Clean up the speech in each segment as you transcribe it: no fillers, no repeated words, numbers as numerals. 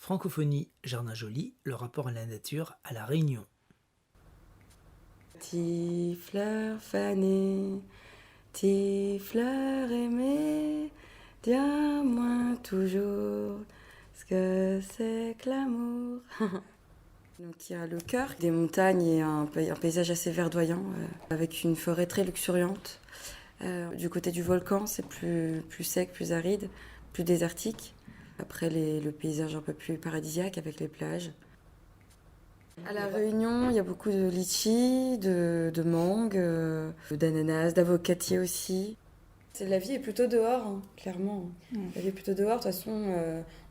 Francophonie, Jardin Joli, le rapport à la nature à La Réunion. Tes fleurs fanées, tes fleurs aimées, dis-moi toujours ce que c'est que l'amour. Donc il y a le cœur, des montagnes et un paysage assez verdoyant, avec une forêt très luxuriante. Du côté du volcan, c'est plus sec, plus aride, plus désertique. Après, le paysage un peu plus paradisiaque avec les plages. À La Réunion, il y a beaucoup de litchis, de mangues, d'ananas, d'avocatiers aussi. La vie est plutôt dehors, hein, clairement. La vie est plutôt dehors. De toute façon,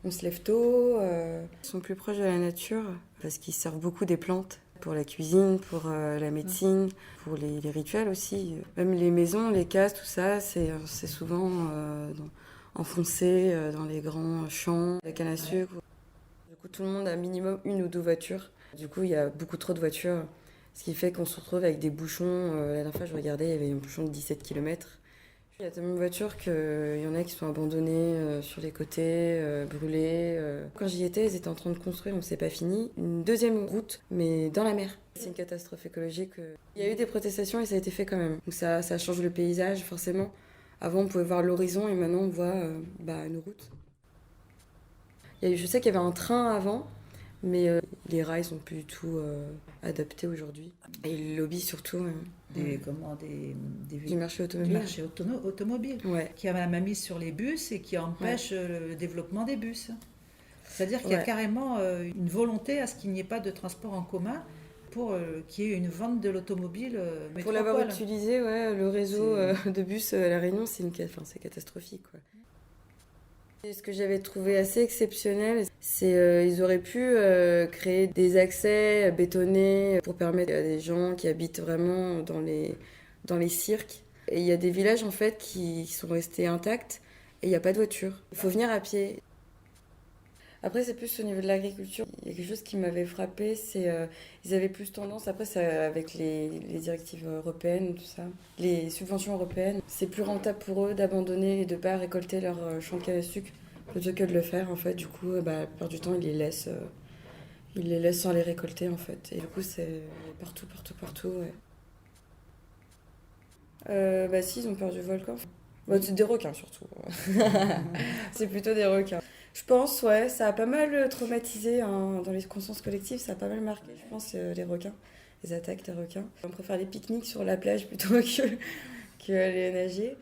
on se lève tôt. Ils sont plus proches de la nature parce qu'ils servent beaucoup des plantes pour la cuisine, pour la médecine, pour les rituels aussi. Même les maisons, les cases, tout ça, c'est souvent enfoncé dans les grands champs, la canne à sucre. Du coup, tout le monde a minimum une ou deux voitures. Du coup, il y a beaucoup trop de voitures, ce qui fait qu'on se retrouve avec des bouchons. La dernière fois, je regardais, il y avait un bouchon de 17 km. Il y a tellement de voitures qu'il y en a qui sont abandonnées sur les côtés, brûlées. Quand j'y étais, ils étaient en train de construire, donc c'est pas fini, une deuxième route, mais dans la mer. C'est une catastrophe écologique. Il y a eu des protestations et ça a été fait quand même. Donc ça change le paysage, forcément. Avant, on pouvait voir l'horizon et maintenant, on voit une route. Je sais qu'il y avait un train avant, mais les rails sont plus du tout adaptés aujourd'hui. Et le lobby surtout. Du marché automobile. Du marché automobile, Ouais. qui a la mainmise sur les bus et qui empêche le développement des bus. C'est-à-dire qu'il y a carrément une volonté à ce qu'il n'y ait pas de transport en commun pour qu'il y ait une vente de l'automobile métropole. Pour l'avoir utilisé, le réseau de bus à La Réunion, c'est catastrophique, quoi. Et ce que j'avais trouvé assez exceptionnel, c'est ils auraient pu créer des accès bétonnés pour permettre à des gens qui habitent vraiment dans les cirques. Et il y a des villages en fait qui sont restés intacts et il n'y a pas de voiture. Il faut venir à pied. Après, c'est plus au niveau de l'agriculture. Il y a quelque chose qui m'avait frappé, c'est ils avaient plus tendance, après c'est avec les directives européennes, tout ça, les subventions européennes, c'est plus rentable pour eux d'abandonner et de ne pas récolter leur champ de canne à sucre plutôt que de le faire en fait. Du coup, la plupart du temps, ils les laissent sans les récolter en fait. Et du coup, c'est partout, ouais. Si, ils ont peur du volcan. C'est des requins surtout. C'est plutôt des requins. Je pense, ouais, ça a pas mal traumatisé hein, dans les consciences collectives, ça a pas mal marqué, je pense, les requins, les attaques des requins. On préfère les pique-niques sur la plage plutôt que aller nager.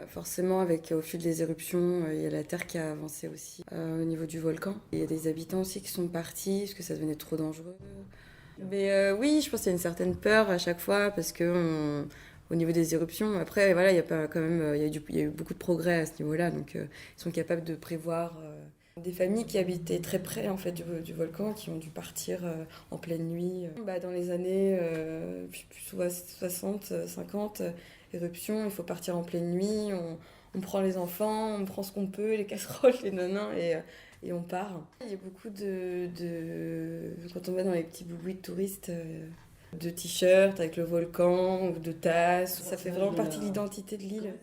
Forcément, au fil des éruptions, il y a la terre qui a avancé aussi au niveau du volcan. Il y a des habitants aussi qui sont partis parce que ça devenait trop dangereux. Mais oui, je pense qu'il y a une certaine peur à chaque fois parce que au niveau des éruptions, après, voilà, il y a pas quand même, il y a eu beaucoup de progrès à ce niveau-là, donc ils sont capables de prévoir. Des familles qui habitaient très près en fait du volcan, qui ont dû partir en pleine nuit. Dans les années 60, 50, éruption, il faut partir en pleine nuit. On prend les enfants, on prend ce qu'on peut, les casseroles, les nanins, et on part. Il y a beaucoup quand on va dans les petits boubouis de touristes, de t-shirts avec le volcan ou de tasses. Ça fait vraiment partie de l'identité de l'île.